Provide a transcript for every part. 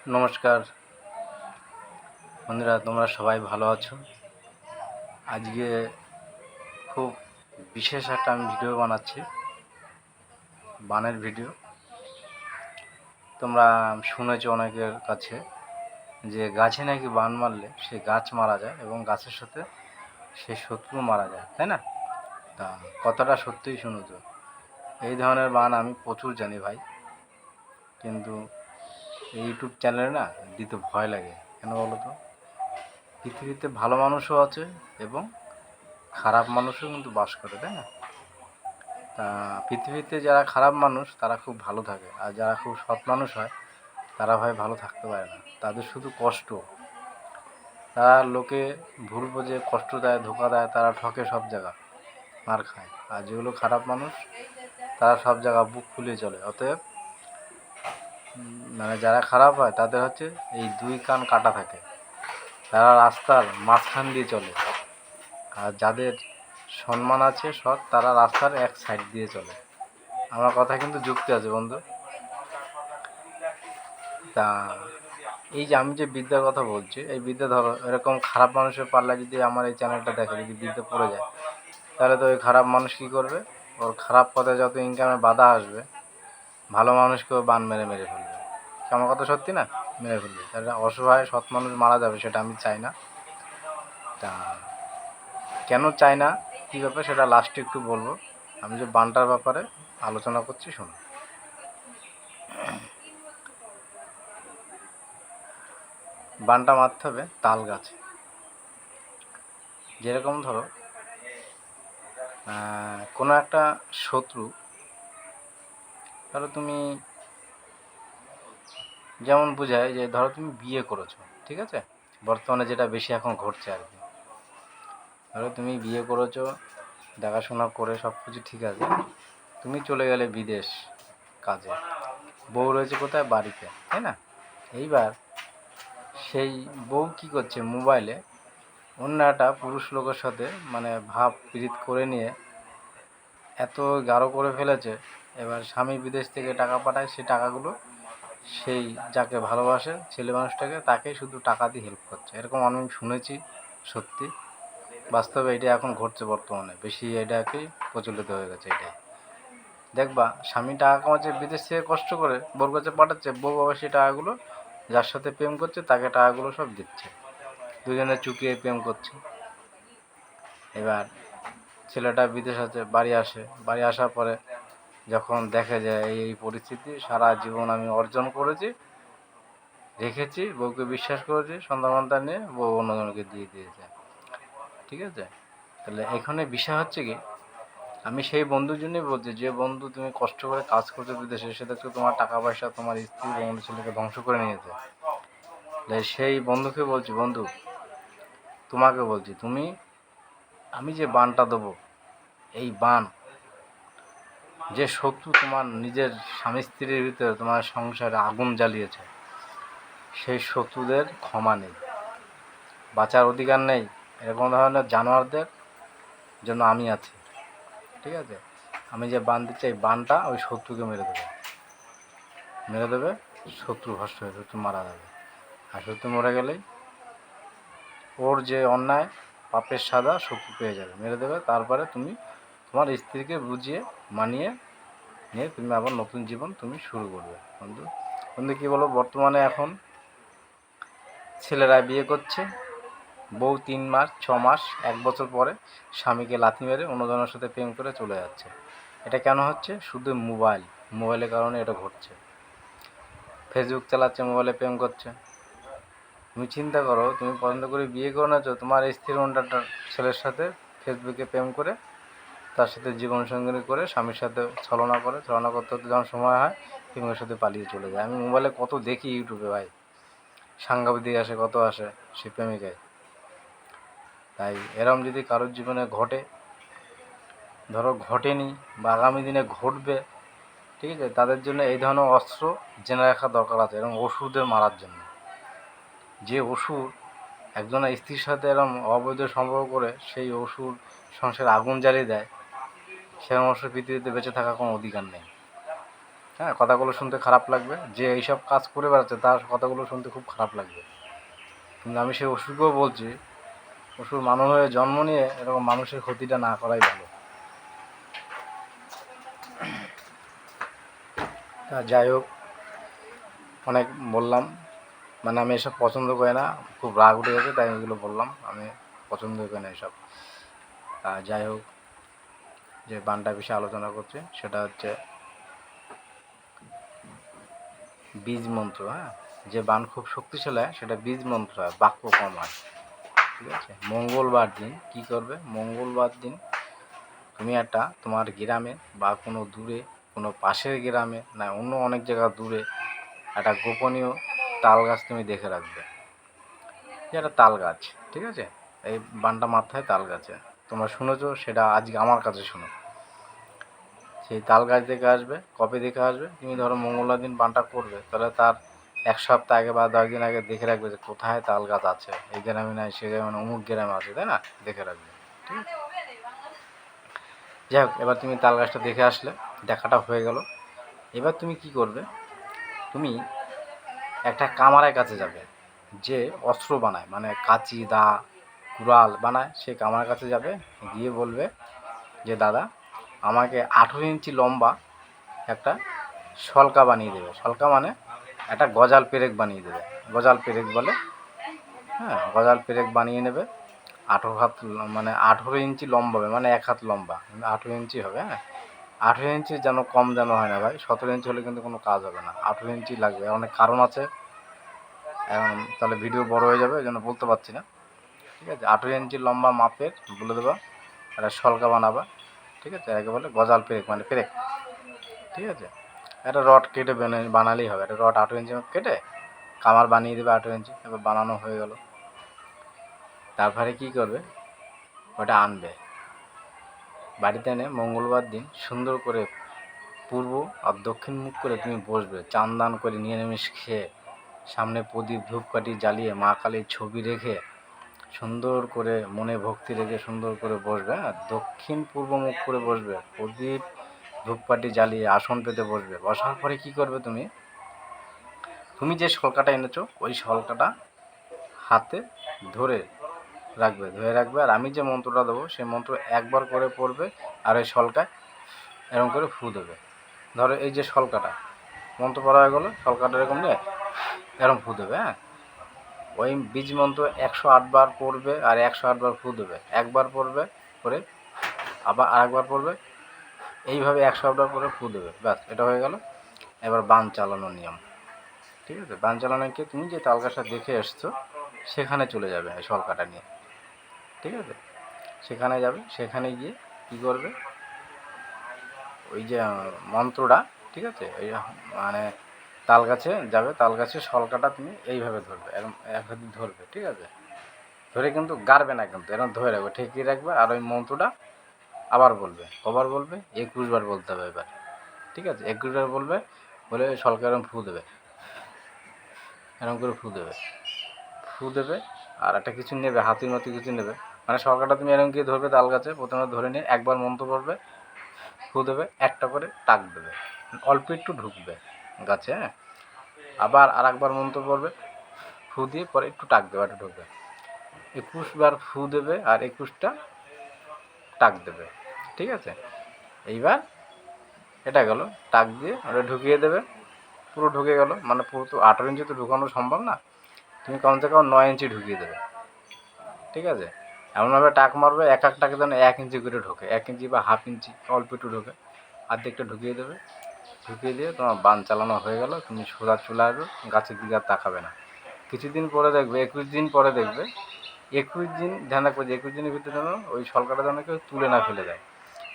নমস্কার বন্ধুরা, তোমরা সবাই ভালো আছো? আজকে খুব বিশেষ একটা আমি ভিডিও বানাচ্ছি, বানের ভিডিও। তোমরা শুনেছো অনেকের কাছে যে গাছে নাকি বান মারলে সে গাছ মারা যায় এবং গাছের সাথে সে শত্রু মারা যায়, তাই না? তা কতটা সত্যিই শুনেছো? এই ধরনের বান আমি প্রচুর জানি ভাই, কিন্তু এই ইউটিউব চ্যানেলে না দিতে ভয় লাগে। কেন বলো তো? পৃথিবীতে ভালো মানুষও আছে এবং খারাপ মানুষও কিন্তু বাস করে, তাই না? তা পৃথিবীতে যারা খারাপ মানুষ তারা খুব ভালো থাকে, আর যারা খুব সৎ মানুষ হয় তারা ভাই ভালো থাকতে পারে না। তাদের শুধু কষ্ট, তারা লোকে ভুল বোঝে, কষ্ট দেয়, ধোকা দেয়, তারা ঠকে, সব জায়গা মার খায়। আর যেগুলো খারাপ মানুষ তারা সব জায়গা বুক ফুলিয়ে চলে। অতএব মানে যারা খারাপ হয় তাদের হচ্ছে এই দুই কান কাটা থাকে, তারা রাস্তার মাঝখান দিয়ে চলে। আর যাদের সম্মান আছে, সৎ, তারা রাস্তার এক সাইড দিয়ে চলে। আমার কথা কিন্তু যুক্তি আছে বন্ধু। তা এই যে আমি যে বিদ্যার কথা বলছি, এই বিদ্যা ধরো এরকম খারাপ মানুষের পাল্লা যদি আমার এই চ্যানেলটা দেখে, যদি বিদ্যা পড়ে যায়, তাহলে তো ওই খারাপ মানুষ কী করবে? ওর খারাপ পথে যত ইনকামে বাধা আসবে, ভালো মানুষকেও বান মেরে মেরে ফেলবে। আমার কথা সত্যি না? মেরে ফেলবে। তাহলে অসহায় সৎ মানুষ মারা যাবে, সেটা আমি চাই না। তা কেন চাই না, কী ব্যাপার, সেটা লাস্টে একটু বলবো। আমি যে বানটার ব্যাপারে আলোচনা করছি, শোনো। বানটা মারতে হবে তাল গাছে। যেরকম ধরো কোনো একটা শত্রু, ধরো তুমি, যেমন বোঝায় যে ধরো তুমি বিয়ে করেছো, ঠিক আছে? বর্তমানে যেটা বেশি এখন ঘটছে আর কি। ধরো তুমি বিয়ে করেছো, দেখাশোনা করে সব কিছু ঠিক আছে, তুমি চলে গেলে বিদেশ কাজে, বউ রয়েছে কোথায়? বাড়িতে, তাই না? এইবার সেই বউ কী করছে? মোবাইলে অন্য একটা পুরুষ লোকের সাথে মানে ভাব প্রীত করে নিয়ে এত গাঢ় করে ফেলেছে। এবার স্বামী বিদেশ থেকে টাকা পাঠায়, সেই টাকাগুলো সেই যাকে ভালোবাসে ছেলে মানুষটাকে, তাকেই শুধু টাকা দিয়ে হেল্প করছে। এরকম আমি শুনেছি, সত্যি বাস্তবে এটা এখন ঘটছে বর্তমানে, বেশি এটাকেই প্রচলিত হয়ে গেছে। এটাই দেখবা, স্বামী টাকা কামাচ্ছে বিদেশ থেকে কষ্ট করে, বউর কাছে পাঠাচ্ছে, বউ বাবা সেই টাকাগুলো যার সাথে প্রেম করছে তাকে টাকাগুলো সব দিচ্ছে, দুজনে চুকিয়ে প্রেম করছে। এবার ছেলেটা বিদেশ আছে, বাড়ি আসে, বাড়ি আসার পরে যখন দেখে যে এই পরিস্থিতি, সারা জীবন আমি অর্জন করেছি, রেখেছি, বউকে বিশ্বাস করেছি, সন্তান নিয়ে বউ অন্যজনকে দিয়ে দিয়েছে, ঠিক আছে? তাহলে এখানে বিষয় হচ্ছে কি, আমি সেই বন্ধুর জন্যই বলছি, যে বন্ধু তুমি কষ্ট করে কাজ করছো বিদেশে, এসে দেখছো তোমার টাকা পয়সা, তোমার স্ত্রী এবং ছেলেকে ধ্বংস করে নিয়েছে। তাই সেই বন্ধুকে বলছি, বন্ধু তোমাকে বলছি, তুমি, আমি যে বানটা দেবো, এই বান, যে শত্রু তোমার নিজের স্বামী স্ত্রীর ভিতরে তোমার সংসারে আগুন জ্বালিয়েছে, সেই শত্রুদের ক্ষমা নেই, বাঁচার অধিকার নেই। এরকম ধরনের জানোয়ারদের জন্য আমি আছি, ঠিক আছে? আমি যে বান দিচ্ছি, এই বানটা ওই শত্রুকে মেরে দেবে, মেরে দেবে, শত্রু ভস্ম হয়ে, শত্রু মারা যাবে। আর শত্রু মরে গেলেই ওর যে অন্যায় পাপের সাজা শত্রু পেয়ে যাবে, মেরে দেবে। তারপরে তুমি তোমার স্ত্রীকে বুঝিয়ে মানিয়ে নিয়ে তুমি আবার নতুন জীবন তুমি শুরু করবে। বন্ধু, বন্ধু কী বলো, বর্তমানে এখন ছেলেরা বিয়ে করছে, বউ 3 মাস, 6 মাস, 1 বছর পরে স্বামীকে লাথি মেরে অন্যজনের সাথে প্রেম করে চলে যাচ্ছে। এটা কেন হচ্ছে? শুধু মোবাইলের কারণে এটা ঘটছে। ফেসবুক চালাচ্ছে, মোবাইলে প্রেম করছে। তুমি চিন্তা করো, তুমি পছন্দ করে বিয়ে করে নিয়েছো, তোমার স্ত্রীর অন্য একটা ছেলের সাথে ফেসবুকে প্রেম করে, তার সাথে জীবনসঙ্গিনী করে, স্বামীর সাথে ছলনা করে, ছলনা করতে করতে যখন সময় হয় প্রেমের সাথে পালিয়ে চলে যায়। আমি মোবাইলে কত দেখি, ইউটিউবে ভাই, সাংবাদিক আসে, কত আসে সে প্রেমিকায়। তাই এরম যদি কারোর জীবনে ঘটে, ধরো ঘটেনি বা আগামী দিনে ঘটবে, ঠিক আছে, তাদের জন্য এই ধরনের অস্ত্র জেনে রাখা দরকার আছে, এরকম অসুরদের মারার জন্য। যে অসুর একজনের স্ত্রীর সাথে এরকম অবৈধ সম্পর্ক করে সেই অসুর সংসারে আগুন জ্বালিয়ে দেয়, সেরকম অসুর পৃথিবীতে বেঁচে থাকার কোনো অধিকার নেই। হ্যাঁ, কথাগুলো শুনতে খারাপ লাগবে, যে এইসব কাজ করে বেড়াচ্ছে তার কথাগুলো শুনতে খুব খারাপ লাগবে। কিন্তু আমি সেই অসুরকেও বলছি, অসুর মানুষ হয়ে জন্ম নিয়ে এরকম মানুষের ক্ষতিটা না করাই ভালো। তা যাই হোক, অনেক বললাম, মানে আমি এসব পছন্দ করি না, খুব রাগ উঠে গেছে তাই এগুলো বললাম, আমি পছন্দ করি না এসব। যাই হোক, যে বানটা বিষয়ে আলোচনা করছে সেটা হচ্ছে বীজ মন্ত্র। হ্যাঁ, যে বান খুব শক্তিশালী হয় সেটা বীজ মন্ত্র হয়, বাক্য কম হয়। ঠিক আছে, মঙ্গলবার দিন কী করবে, মঙ্গলবার দিন তুমি একটা তোমার গ্রামে বা কোনো দূরে, কোনো পাশের গ্রামে না অন্য অনেক জায়গা দূরে একটা গোপনীয় তাল গাছ তুমি দেখে রাখবে, যে একটা তাল গাছ। ঠিক আছে, এই বানটা মাথায় তাল গাছে, তোমরা শুনেছো, সেটা আজকে আমার কাছে শোনো। সেই তাল গাছ দেখে আসবে, কবে দেখে আসবে, তুমি ধরো মঙ্গলবার দিন বানটা করবে, তাহলে তার 1 সপ্তাহ আগে বা 10 দিন আগে দেখে রাখবে যে কোথায় তাল গাছ আছে, এই গ্রামে নাই, সে গ্রামে অমুক গ্রামে আছে, তাই না, দেখে রাখবে। ঠিক আছে, যাই হোক, এবার তুমি তাল গাছটা দেখে আসলে, দেখাটা হয়ে গেল। এবার তুমি কি করবে, তুমি একটা কামারের কাছে যাবে, যে অস্ত্র বানায়, মানে কাঁচি, দা, কুড়াল বানায়, সে কামারের কাছে যাবে, গিয়ে বলবে যে দাদা আমাকে 18 ইঞ্চি লম্বা একটা শলকা বানিয়ে দেবে। শলকা মানে একটা গজাল পেরেক বানিয়ে দেবে, গজাল পেরেক বলে। হ্যাঁ, গজাল পেরেক বানিয়ে নেবে, 18 হাত, মানে 18 ইঞ্চি লম্বা হবে, মানে 1 হাত লম্বা, 18 ইঞ্চি হবে। হ্যাঁ, 18 ইঞ্চি যেন কম যেন হয় না ভাই, 17 ইঞ্চি হলে কিন্তু কোনো কাজ হবে না, 18 ইঞ্চি লাগবে, অনেক কারণ আছে, তাহলে ভিডিও বড় হয়ে যাবে, ওই জন্য বলতে পারছি না। ঠিক আছে, 18 ইঞ্চি লম্বা মাপের বলে দেবা, একটা শলকা বানাবা। ঠিক আছে, একে বলে গজাল পেরেক, মানে পেরেক। ঠিক আছে, একটা রড কেটে বানালেই হবে, একটা রড 18 ইঞ্চি কেটে কামার বানিয়ে দেবে 18 ইঞ্চি। এবার বানানো হয়ে গেল, তারপরে কি করবে, ওটা আনবে, বাড়িতে এনে মঙ্গলবার দিন সুন্দর করে পূর্ব আর দক্ষিণ মুখ করে তুমি বসবে, চান দান করে নিরামিষ খেয়ে, সামনে প্রদীপ ধূপকাঠি জ্বালিয়ে মা কালীর ছবি রেখে, সুন্দর করে মনে ভক্তি রেখে সুন্দর করে বসবে। হ্যাঁ, দক্ষিণ পূর্ব মুখ করে বসবে, প্রদীপ ধূপকাঠি জ্বালিয়ে আসন পেতে বসবে। বসার পরে কি করবে, তুমি তুমি যে শলকাটা এনেছো ওই শলকাটা হাতে ধরে রাখবে, ধরে রাখবে, আর আমি যে মন্ত্রটা দেবো সেই মন্ত্র একবার করে পড়বে, আর ওই শলকায় এরকম করে ফু দেবে। ধরো এই যে শলকাটা মন্ত্র পড়া হয়ে গেলো, শলকাটা এরকম নিয়ে এরকম ফু দেবে। হ্যাঁ, ওই বীজ মন্ত্র 108 বার পড়বে, আর 108 বার ফু দেবে, একবার পড়বে করে আবার আরেকবার পড়বে, এইভাবে 108 বার করে ফু দেবে, ব্যাস, এটা হয়ে গেল। এবার বান চালানোর নিয়ম। ঠিক আছে, বান চালানোকে তুমি যে তালগাছটা দেখে এসছো সেখানে চলে যাবে এই শলকাটা নিয়ে। ঠিক আছে, সেখানে যাবে, সেখানে গিয়ে কী করবে, ওই যে মন্ত্রটা, ঠিক আছে, ওই মানে তাল গাছে যাবে, তাল গাছের শলকাটা তুমি এইভাবে ধরবে, এরকম এক হাতে ধরবে। ঠিক আছে, ধরে কিন্তু গাড়বে না, কিন্তু এরকম ধরে রাখবে, ঠেকিয়ে রাখবে, আর ওই মন্ত্রটা আবার বলবে, কবার বলবে, 21 বার বলতে হবে এবার। ঠিক আছে, 21 বার বলবে, বলে শলকা এরকম ফু দেবে, এরকম করে ফু দেবে, ফু দেবে, আর একটা কিছু নেবে, হাতির মতো কিছু নেবে, মানে শলকাটা তুমি এরকম গিয়ে ধরবে তাল গাছে, প্রথমে ধরে নিয়ে একবার মন্ত্র পড়বে, ফু দেবে, একটা করে টাক দেবে, অল্প একটু ঢুকবে গাছে। হ্যাঁ, আবার আর একবার মন্ত্র পড়বে, ফু দিয়ে পরে একটু টাক দেবে, একটা ঢুকবে, 21 বার ফু দেবে আর 21টা টাক দেবে। ঠিক আছে, এইবার এটা গেল, টাক দিয়ে ওটা ঢুকিয়ে দেবে, পুরো ঢুকে গেল, মানে পুরো তো 18 ইঞ্চি তো ঢুকানো সম্ভব না, তুমি কমসে কম 9 ইঞ্চি ঢুকিয়ে দেবে। ঠিক আছে, এমনভাবে টাক মারবে, এক এক টাকে যেন 1 ইঞ্চি করে ঢোকে, 1 ইঞ্চি বা হাফ ইঞ্চি, অল্প একটু ঢোকে, অর্ধেকটা ঢুকিয়ে দেবে। ঢুকিয়ে দিয়ে তোমার বান চালানো হয়ে গেল, তুমি সোজা চলে আসবে, গাছের দিকে আর তাকাবে না। কিছুদিন পরে দেখবে, 21 দিন পরে দেখবে, 21 দিন ধ্যান রাখবে যে 21 দিনের ভিতরে যেন ওই শলকাটা যেন কেউ তুলে না ফেলে দেয়,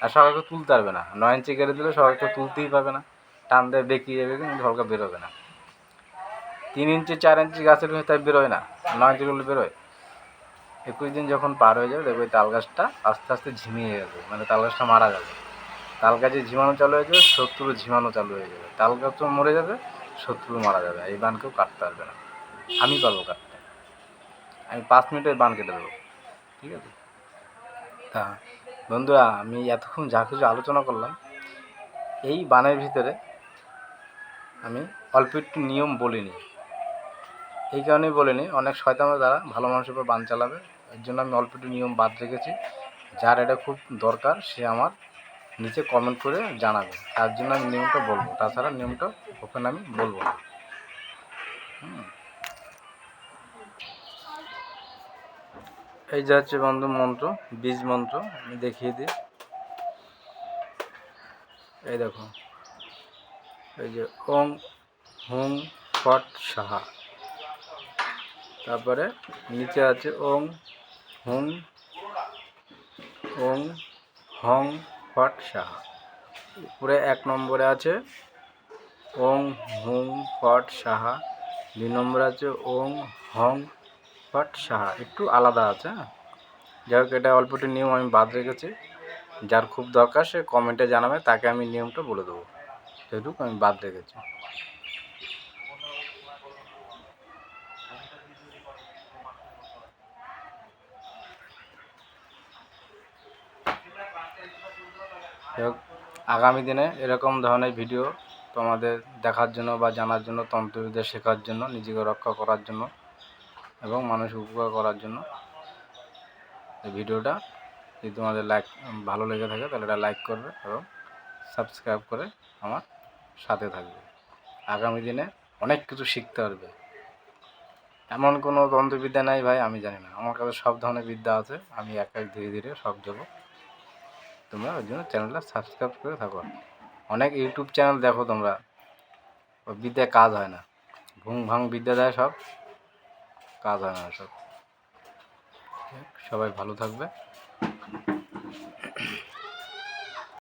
আর সবাইকে তুলতে পারবে না, 9 ইঞ্চি কেটে দিলে সবাইকে তুলতেই পারবে না, টান দিয়ে বেঁকিয়ে যাবে, কিন্তু শলকা বেরোবে না। 3 ইঞ্চি 4 ইঞ্চি গাছের ভেতরে বেরোয় না, 9 ইঞ্চিগুলো বেরোয়। 21 দিন যখন পার হয়ে যাবে দেখবে তাল গাছটা আস্তে আস্তে ঝিমিয়ে যাবে, মানে তাল গাছটা মারা যাবে, তাল গাছে ঝিমানো চালু হয়ে যাবে, শত্রু ঝিমানো চালু হয়ে যাবে, তাল গাছও মরে যাবে, শত্রু মারা যাবে, এই বান কেউ কাটতে পারবে না, আমি পারবো কাটতে, আমি 5 মিনিটের বান কেটে দেবো। ঠিক আছে, তা বন্ধুরা, আমি এতক্ষণ যা কিছু আলোচনা করলাম, এই বানের ভিতরে আমি অল্প একটু নিয়ম বলিনি, এই কারণেই বলিনি অনেক শয়তানের দ্বারা ভালো মানুষের উপর বান চালাবে, এর জন্য আমি অল্প একটু নিয়ম বাদ রেখেছি। যার এটা খুব দরকার সে আমার নিচে কমেন্ট করে জানাবে, তার জন্য আমি নিয়মটা বলবো, তাছাড়া নিয়মটা ওখানে আমি বলবো না। এই যে হচ্ছে বন্ধু মন্ত্র, বীজ মন্ত্র আমি দেখিয়ে দিই। এই দেখো, এই যে ওং হুম ফট সাহা, তারপরে নিচে আছে ওং হুম ওং হং ফট সাহা, উপরে 1 নম্বরে আছে ওং হুম ফট সাহা, 2 নম্বরে আছে ওং হং ফট সাহা, একটু আলাদা আছে। হ্যাঁ, যাই হোক এটা অল্প একটু নিয়ম আমি বাদ রেখেছি, যার খুব দরকার সে কমেন্টে জানাবে, তাকে আমি নিয়মটা বলে দেবো, সেটুকু আমি বাদ রেখেছি। যাই হোক আগামী দিনে এরকম ধরনের ভিডিও তোমাদের দেখার জন্য বা জানার জন্য, তন্ত্রবিদ্যা শেখার জন্য, নিজেকে রক্ষা করার জন্য এবং মানুষের উপকার করার জন্য এই ভিডিওটা যদি তোমাদের ভালো লেগে থাকে তাহলে এটা লাইক করবে এবং সাবস্ক্রাইব করে আমার সাথে থাকবে। আগামী দিনে অনেক কিছু শিখতে পারবে। এমন কোনো তন্ত্রবিদ্যা নাই ভাই আমি জানি না, আমার কাছে সব ধরনের বিদ্যা আছে, আমি এক ধীরে ধীরে সব দেবো। তোমরা ওই জন্য চ্যানেলটা সাবস্ক্রাইব করে থাকো। অনেক ইউটিউব চ্যানেল দেখো তোমরা, ওই বিদ্যায় কাজ হয় না, ভুং ভাং বিদ্যা দেয়, সব কাজ হয় না সব। সবাই ভালো থাকবে।